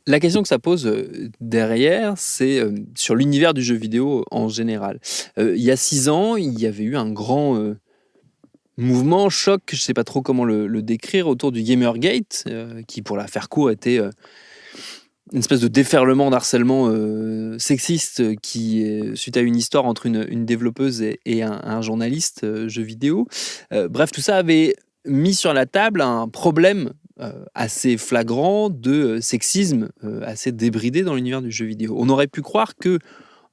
La question que ça pose derrière, c'est sur l'univers du jeu vidéo en général. Il y a 6 ans, il y avait eu un grand mouvement, choc, je ne sais pas trop comment le décrire, autour du Gamergate, qui, pour la faire court, était une espèce de déferlement d'harcèlement sexiste suite à une histoire entre une développeuse et un journaliste jeu vidéo. Bref, tout ça avait mis sur la table un problème assez flagrant de sexisme assez débridé dans l'univers du jeu vidéo. On aurait pu croire que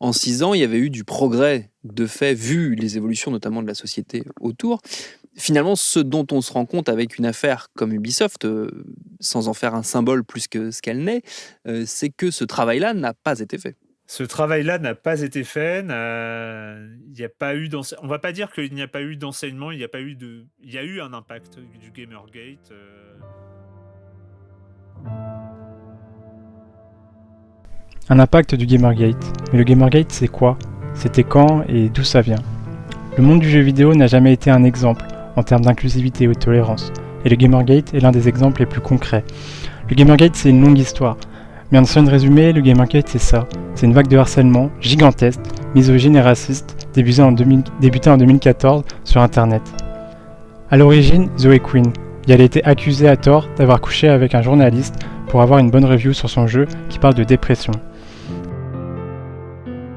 en 6 ans, il y avait eu du progrès de fait, vu les évolutions notamment de la société autour. Finalement, ce dont on se rend compte avec une affaire comme Ubisoft, sans en faire un symbole plus que ce qu'elle n'est, c'est que ce travail-là n'a pas été fait. Ce travail-là n'a pas été fait. Il n'y a pas eu on va pas dire qu'il n'y a pas eu d'enseignement. Il y a eu un impact du Gamergate. Un impact du Gamergate. Mais le Gamergate, c'est quoi? C'était quand et d'où ça vient? Le monde du jeu vidéo n'a jamais été un exemple en termes d'inclusivité ou de tolérance, et le Gamergate est l'un des exemples les plus concrets. Le Gamergate, c'est une longue histoire, mais en seul résumé, le Gamergate, c'est ça. C'est une vague de harcèlement gigantesque, misogyne et raciste, débutée en 2014 sur Internet. À l'origine, Zoe Quinn, et elle a été accusée à tort d'avoir couché avec un journaliste pour avoir une bonne review sur son jeu qui parle de dépression.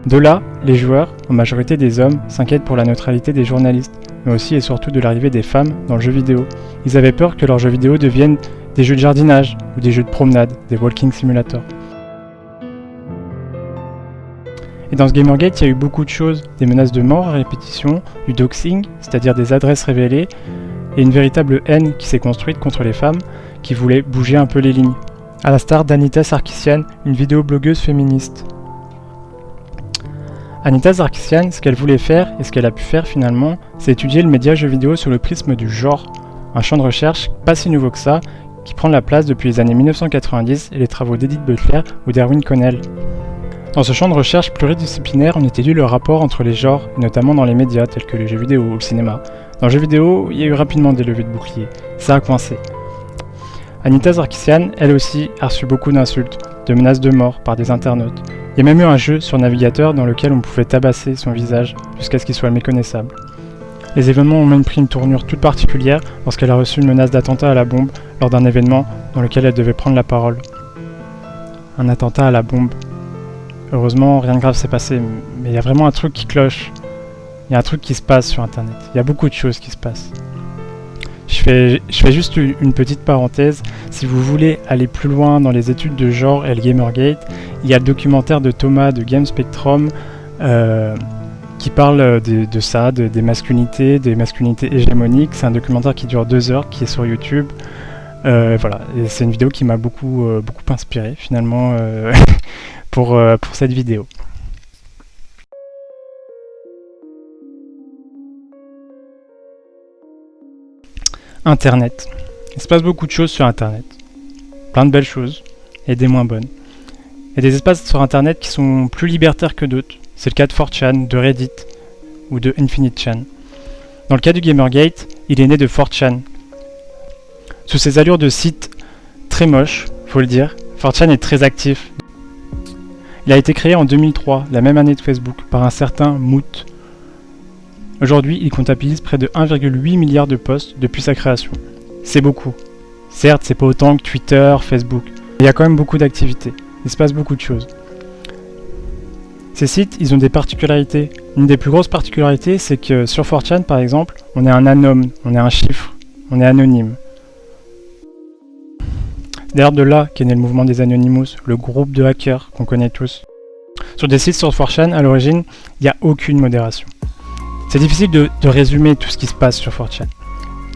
De là, les joueurs, en majorité des hommes, s'inquiètent pour la neutralité des journalistes, mais aussi et surtout de l'arrivée des femmes dans le jeu vidéo. Ils avaient peur que leurs jeux vidéo deviennent des jeux de jardinage ou des jeux de promenade, des walking simulators. Et dans ce Gamergate, il y a eu beaucoup de choses, des menaces de mort à répétition, du doxing, c'est-à-dire des adresses révélées, et une véritable haine qui s'est construite contre les femmes qui voulaient bouger un peu les lignes. À la star d'Anita Sarkeesian, une vidéoblogueuse féministe. Anita Sarkeesian, ce qu'elle voulait faire, et ce qu'elle a pu faire finalement, c'est étudier le média jeu vidéo sur le prisme du genre, un champ de recherche pas si nouveau que ça, qui prend la place depuis les années 1990 et les travaux d'Edith Butler ou d'Erwin Connell. Dans ce champ de recherche pluridisciplinaire, on étudie le rapport entre les genres, et notamment dans les médias tels que les jeux vidéo ou le cinéma. Dans le jeu vidéo, il y a eu rapidement des levées de boucliers. Ça a coincé. Anita Sarkeesian, elle aussi, a reçu beaucoup d'insultes, de menaces de mort par des internautes. Il y a même eu un jeu sur navigateur dans lequel on pouvait tabasser son visage jusqu'à ce qu'il soit méconnaissable. Les événements ont même pris une tournure toute particulière lorsqu'elle a reçu une menace d'attentat à la bombe lors d'un événement dans lequel elle devait prendre la parole. Un attentat à la bombe. Heureusement, rien de grave s'est passé, mais il y a vraiment un truc qui cloche. Il y a un truc qui se passe sur Internet. Il y a beaucoup de choses qui se passent. Je fais juste une petite parenthèse. Si vous voulez aller plus loin dans les études de genre et le Gamergate, il y a le documentaire de Thomas de Game Spectrum qui parle de ça, des masculinités hégémoniques. C'est un documentaire qui dure 2 heures, qui est sur YouTube. Voilà, et c'est une vidéo qui m'a beaucoup inspiré finalement pour cette vidéo. Internet. Il se passe beaucoup de choses sur Internet. Plein de belles choses, et des moins bonnes. Il y a des espaces sur Internet qui sont plus libertaires que d'autres. C'est le cas de 4chan, de Reddit, ou de Infinite-chan. Dans le cas du Gamergate, il est né de 4chan. Sous ses allures de site très moche, faut le dire, 4chan est très actif. Il a été créé en 2003, la même année de Facebook, par un certain Moot. Aujourd'hui, il comptabilise près de 1,8 milliard de posts depuis sa création. C'est beaucoup. Certes, c'est pas autant que Twitter, Facebook, mais il y a quand même beaucoup d'activités. Il se passe beaucoup de choses. Ces sites, ils ont des particularités. Une des plus grosses particularités, c'est que sur 4chan, par exemple, on est un anom, on est un chiffre, on est anonyme. C'est d'ailleurs de là qu'est né le mouvement des Anonymous, le groupe de hackers qu'on connaît tous. Sur des sites sur 4chan, à l'origine, il n'y a aucune modération. C'est difficile de résumer tout ce qui se passe sur 4chan.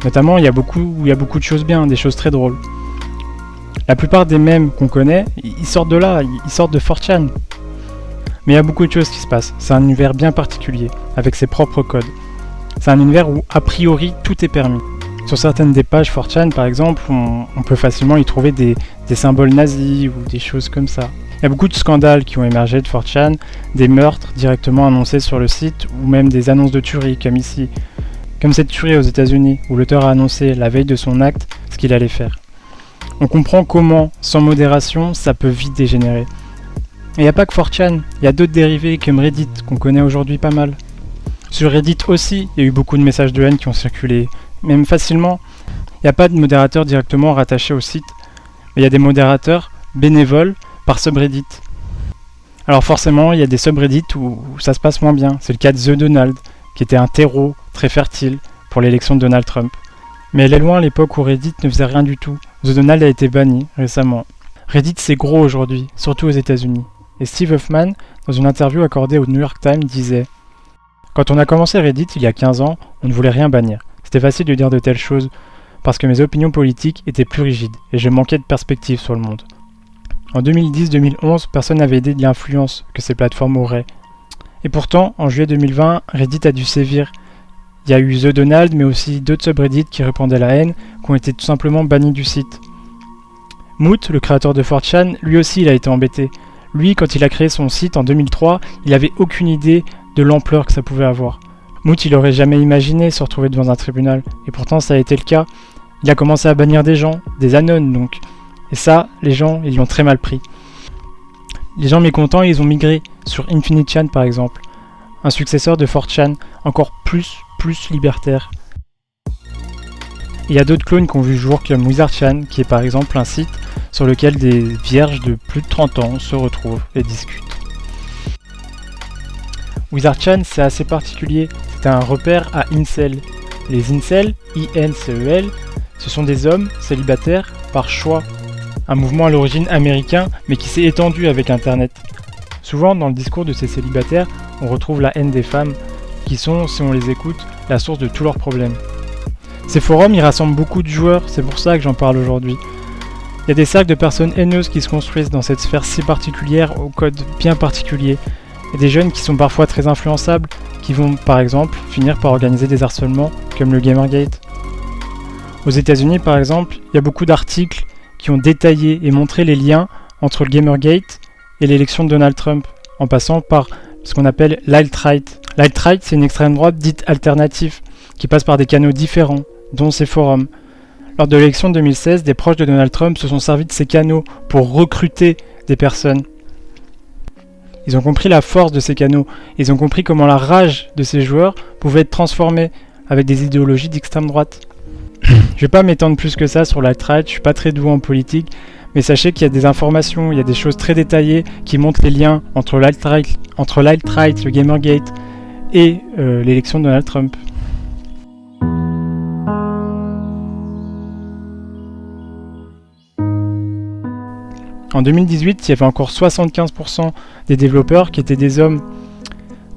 Notamment, il y a beaucoup de choses bien, des choses très drôles. La plupart des mèmes qu'on connaît, ils sortent de là, ils sortent de 4chan. Mais il y a beaucoup de choses qui se passent. C'est un univers bien particulier, avec ses propres codes. C'est un univers où, a priori, tout est permis. Sur certaines des pages 4chan, par exemple, on peut facilement y trouver des symboles nazis ou des choses comme ça. Il y a beaucoup de scandales qui ont émergé de 4chan, des meurtres directement annoncés sur le site, ou même des annonces de tueries, comme ici. Comme cette tuerie aux États-Unis, où l'auteur a annoncé la veille de son acte ce qu'il allait faire. On comprend comment, sans modération, ça peut vite dégénérer. Et il n'y a pas que 4chan, il y a d'autres dérivés comme Reddit qu'on connaît aujourd'hui pas mal. Sur Reddit aussi, il y a eu beaucoup de messages de haine qui ont circulé, même facilement. Il n'y a pas de modérateur directement rattaché au site, mais il y a des modérateurs bénévoles par subreddit. Alors forcément, il y a des subreddits où ça se passe moins bien. C'est le cas de The Donald, qui était un terreau très fertile pour l'élection de Donald Trump. Mais elle est loin l'époque où Reddit ne faisait rien du tout. The Donald a été banni récemment. Reddit c'est gros aujourd'hui, surtout aux États-Unis. Et Steve Huffman, dans une interview accordée au New York Times, disait « Quand on a commencé Reddit il y a 15 ans, on ne voulait rien bannir. C'était facile de dire de telles choses parce que mes opinions politiques étaient plus rigides et je manquais de perspective sur le monde. En 2010-2011, personne n'avait idée de l'influence que ces plateformes auraient. Et pourtant, en juillet 2020, Reddit a dû sévir. Il y a eu The Donald, mais aussi d'autres subreddits qui répandaient la haine, qui ont été tout simplement bannis du site. Moot, le créateur de 4chan, lui aussi il a été embêté. Lui, quand il a créé son site en 2003, il avait aucune idée de l'ampleur que ça pouvait avoir. Moot, il aurait jamais imaginé se retrouver devant un tribunal, et pourtant ça a été le cas. Il a commencé à bannir des gens, des anons donc. Et ça, les gens, ils l'ont très mal pris. Les gens mécontents, ils ont migré sur InfinityChan par exemple, un successeur de 4chan, encore plus libertaire. Il y a d'autres clones qui ont vu le jour comme WizardChan, qui est par exemple un site sur lequel des vierges de plus de 30 ans se retrouvent et discutent. WizardChan, c'est assez particulier, c'est un repère à incel. Les incels, I-N-C-E-L, ce sont des hommes célibataires par choix. Un mouvement à l'origine américain, mais qui s'est étendu avec Internet. Souvent, dans le discours de ces célibataires, on retrouve la haine des femmes, qui sont, si on les écoute, la source de tous leurs problèmes. Ces forums, ils rassemblent beaucoup de joueurs, c'est pour ça que j'en parle aujourd'hui. Il y a des cercles de personnes haineuses qui se construisent dans cette sphère si particulière, au code bien particulier. Il y a des jeunes qui sont parfois très influençables, qui vont, par exemple, finir par organiser des harcèlements, comme le Gamergate. Aux États-Unis, par exemple, il y a beaucoup d'articles qui ont détaillé et montré les liens entre le Gamergate et l'élection de Donald Trump, en passant par ce qu'on appelle l'alt-right. L'alt-right, c'est une extrême droite dite alternative, qui passe par des canaux différents, dont ces forums. Lors de l'élection de 2016, des proches de Donald Trump se sont servis de ces canaux pour recruter des personnes. Ils ont compris la force de ces canaux, ils ont compris comment la rage de ces joueurs pouvait être transformée avec des idéologies d'extrême droite. Je vais pas m'étendre plus que ça sur l'alt-right, je suis pas très doué en politique, mais sachez qu'il y a des informations, il y a des choses très détaillées qui montrent les liens entre l'alt-right, le Gamergate et l'élection de Donald Trump. En 2018, il y avait encore 75% des développeurs qui étaient des hommes.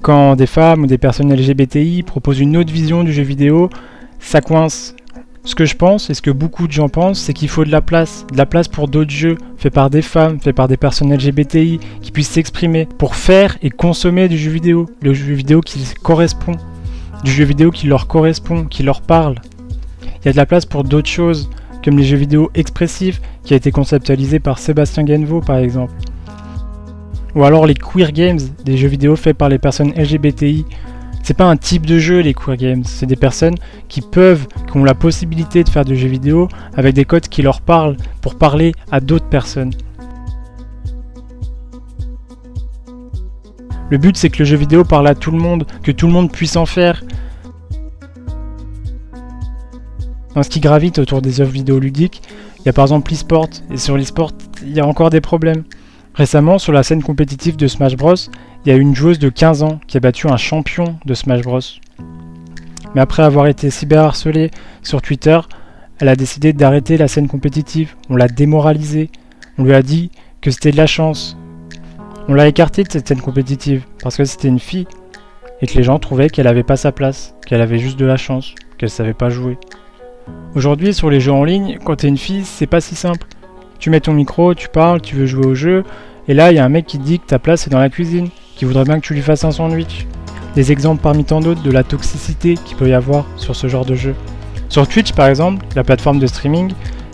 Quand des femmes ou des personnes LGBTI proposent une autre vision du jeu vidéo, ça coince. Ce que je pense, et ce que beaucoup de gens pensent, c'est qu'il faut de la place pour d'autres jeux, faits par des femmes, faits par des personnes LGBTI, qui puissent s'exprimer pour faire et consommer du jeu vidéo, le jeu vidéo qui correspond, du jeu vidéo qui leur correspond, qui leur parle. Il y a de la place pour d'autres choses, comme les jeux vidéo expressifs, qui a été conceptualisé par Sébastien Guenvaux par exemple. Ou alors les queer games, des jeux vidéo faits par les personnes LGBTI. C'est pas un type de jeu les queer games, c'est des personnes qui ont la possibilité de faire du jeu vidéo avec des codes qui leur parlent pour parler à d'autres personnes. Le but c'est que le jeu vidéo parle à tout le monde, que tout le monde puisse en faire. Dans ce qui gravite autour des œuvres vidéoludiques, il y a par exemple l'e-sport, et sur l'e-sport, il y a encore des problèmes. Récemment, sur la scène compétitive de Smash Bros, il y a une joueuse de 15 ans qui a battu un champion de Smash Bros. Mais après avoir été cyberharcelée sur Twitter, elle a décidé d'arrêter la scène compétitive. On l'a démoralisée, on lui a dit que c'était de la chance. On l'a écartée de cette scène compétitive parce que c'était une fille et que les gens trouvaient qu'elle avait pas sa place, qu'elle avait juste de la chance, qu'elle savait pas jouer. Aujourd'hui, sur les jeux en ligne, quand t'es une fille, c'est pas si simple. Tu mets ton micro, tu parles, tu veux jouer au jeu, et là, il y a un mec qui te dit que ta place est dans la cuisine, qui voudrait bien que tu lui fasses un sandwich. Des exemples parmi tant d'autres de la toxicité qu'il peut y avoir sur ce genre de jeu. Sur Twitch, par exemple, la plateforme de streaming,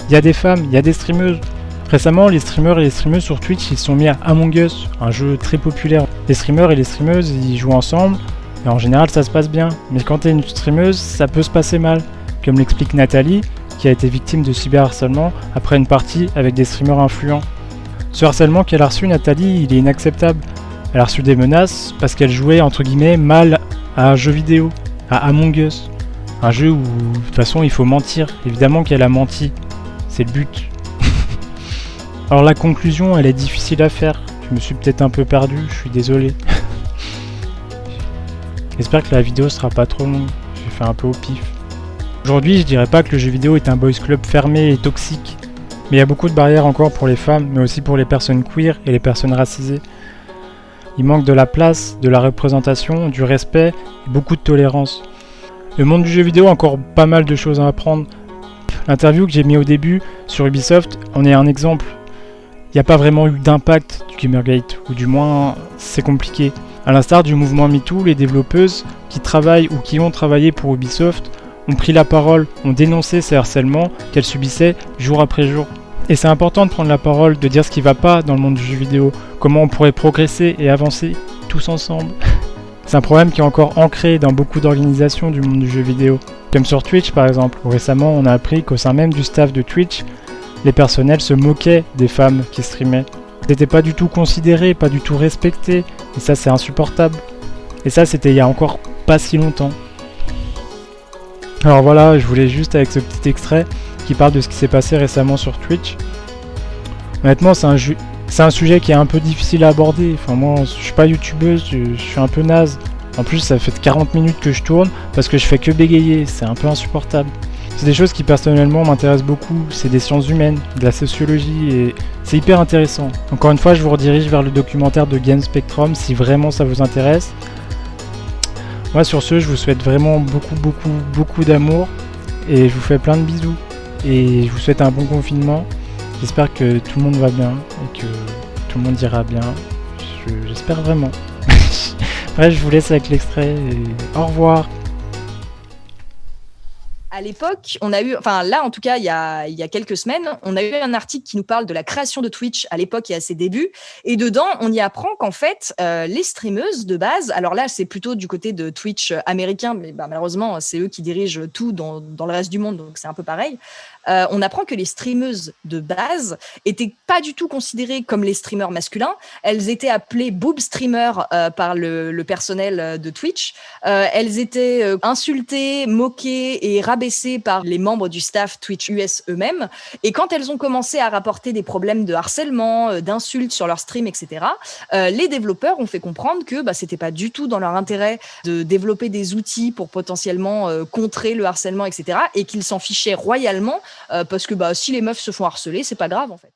il y a des femmes, il y a des streameuses. Récemment, les streamers et les streameuses sur Twitch, ils se sont mis à Among Us, un jeu très populaire. Les streamers et les streameuses, ils jouent ensemble, et en général, ça se passe bien. Mais quand t'es une streameuse, ça peut se passer mal. Comme l'explique Nathalie, qui a été victime de cyberharcèlement après une partie avec des streamers influents. Ce harcèlement qu'elle a reçu, Nathalie, il est inacceptable. Elle a reçu des menaces parce qu'elle jouait entre guillemets mal à un jeu vidéo, à Among Us. Un jeu où de toute façon il faut mentir. Évidemment qu'elle a menti. C'est le but. Alors la conclusion, elle est difficile à faire. Je me suis peut-être un peu perdu, je suis désolé. J'espère que la vidéo sera pas trop longue. J'ai fait un peu au pif. Aujourd'hui, je dirais pas que le jeu vidéo est un boys club fermé et toxique. Mais il y a beaucoup de barrières encore pour les femmes, mais aussi pour les personnes queer et les personnes racisées. Il manque de la place, de la représentation, du respect et beaucoup de tolérance. Le monde du jeu vidéo a encore pas mal de choses à apprendre. L'interview que j'ai mis au début sur Ubisoft en est un exemple. Il n'y a pas vraiment eu d'impact du Gamergate, ou du moins c'est compliqué. A l'instar du mouvement MeToo, les développeuses qui travaillent ou qui ont travaillé pour Ubisoft ont pris la parole, ont dénoncé ces harcèlements qu'elles subissaient jour après jour. Et c'est important de prendre la parole, de dire ce qui va pas dans le monde du jeu vidéo, comment on pourrait progresser et avancer tous ensemble. C'est un problème qui est encore ancré dans beaucoup d'organisations du monde du jeu vidéo, comme sur Twitch par exemple, où récemment on a appris qu'au sein même du staff de Twitch, les personnels se moquaient des femmes qui streamaient. C'était pas du tout considéré, pas du tout respecté, et ça c'est insupportable. Et ça c'était il y a encore pas si longtemps. Alors voilà, je voulais juste avec ce petit extrait qui parle de ce qui s'est passé récemment sur Twitch. Honnêtement c'est un sujet qui est un peu difficile à aborder. Enfin moi je suis pas youtubeuse, je suis un peu naze. En plus ça fait 40 minutes que je tourne parce que je fais que bégayer, c'est un peu insupportable. C'est des choses qui personnellement m'intéressent beaucoup, c'est des sciences humaines, de la sociologie et c'est hyper intéressant. Encore une fois je vous redirige vers le documentaire de Game Spectrum si vraiment ça vous intéresse. Moi sur ce je vous souhaite vraiment beaucoup d'amour et je vous fais plein de bisous et je vous souhaite un bon confinement. J'espère que tout le monde va bien et que tout le monde ira bien. J'espère vraiment. Bref, je vous laisse avec l'extrait et au revoir. À l'époque, on a eu, enfin là en tout cas, il y a quelques semaines, on a eu un article qui nous parle de la création de Twitch à l'époque et à ses débuts. Et dedans, on y apprend qu'en fait, les streameuses de base, alors là, c'est plutôt du côté de Twitch américain, mais malheureusement, c'est eux qui dirigent tout dans le reste du monde, donc c'est un peu pareil. On apprend que les streameuses de base étaient pas du tout considérées comme les streamers masculins. Elles étaient appelées boob streamers par le personnel de Twitch. Elles étaient insultées, moquées et rabaissées par les membres du staff Twitch US eux-mêmes. Et quand elles ont commencé à rapporter des problèmes de harcèlement, d'insultes sur leur stream, etc., les développeurs ont fait comprendre que c'était pas du tout dans leur intérêt de développer des outils pour potentiellement contrer le harcèlement, etc., et qu'ils s'en fichaient royalement parce que si les meufs se font harceler, c'est pas grave en fait.